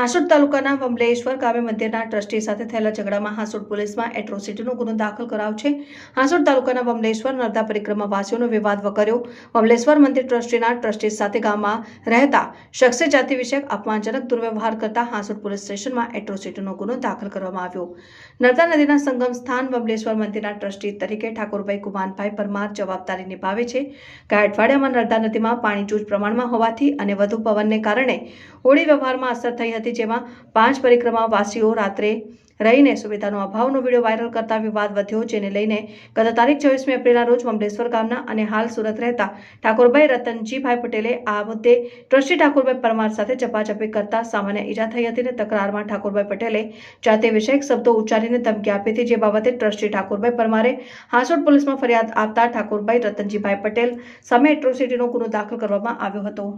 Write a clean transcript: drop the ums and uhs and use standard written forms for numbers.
હાંસોડ તાલુકાના વમલેશ્વર ગામે મંદિરના ટ્રસ્ટી સાથે થયેલા ઝઘડામાં હાંસોડ પોલીસમાં એટ્રોસિટીનો ગુનો દાખલ કરાયો છે। હાંસોડ તાલુકાના વમલેશ્વર નર્મદા પરિક્રમા વાસીઓનો વિવાદ વકર્યો। વમલેશ્વર મંદિર ટ્રસ્ટીના ટ્રસ્ટી સાથે ગામમાં રહેતા શખ્સે જાતિ વિષયક અપમાનજનક દુર્વ્યવહાર કરતા હાંસોડ પોલીસ સ્ટેશનમાં એટ્રોસિટીનો ગુનો દાખલ કરવામાં આવ્યો। નર્મદા નદીના સંગમ સ્થાન વમલેશ્વર મંદિરના ટ્રસ્ટી તરીકે ઠાકોરભાઈ કુમાનભાઈ પરમાર જવાબદારી નિભાવે છે। ગયા અઠવાડિયામાં નર્મદા નદીમાં પાણી જૂજ પ્રમાણમાં હોવાથી અને વધુ પવનને કારણે હોડી વ્યવહારમાં અસર થઈ હતી, જેમાં 5 પરિક્રમાવાસીઓ રાત્રે રહીને સુવિધાનો અભાવનો વિડીયો વાયરલ કરતા વિવાદ વધ્યો, જેને લઈને ગત તારીખ 24મી એપ્રિલના રોજ વમલેશ્વર ગામના અને હાલ સુરત રહેતા ઠાકોરભાઈ રતનજીભાઈ પટેલે આ મુદ્દે ટ્રસ્ટી ઠાકોરભાઈ પરમાર સાથે ઝપાઝપી કરતા સામાન્ય ઈજા થઈ હતી। તકરારમાં ઠાકોરભાઈ પટેલે જાતિ વિષયક શબ્દો ઉચ્ચારીને ધમકી આપી હતી, જે બાબતે ટ્રસ્ટી ઠાકોરભાઈ પરમારે હાંસોડ પોલીસમાં ફરિયાદ આપતા ઠાકોરભાઈ રતનજીભાઈ પટેલ સામે એટ્રોસિટીનો ગુનો દાખલ કરવામાં આવ્યો હતો।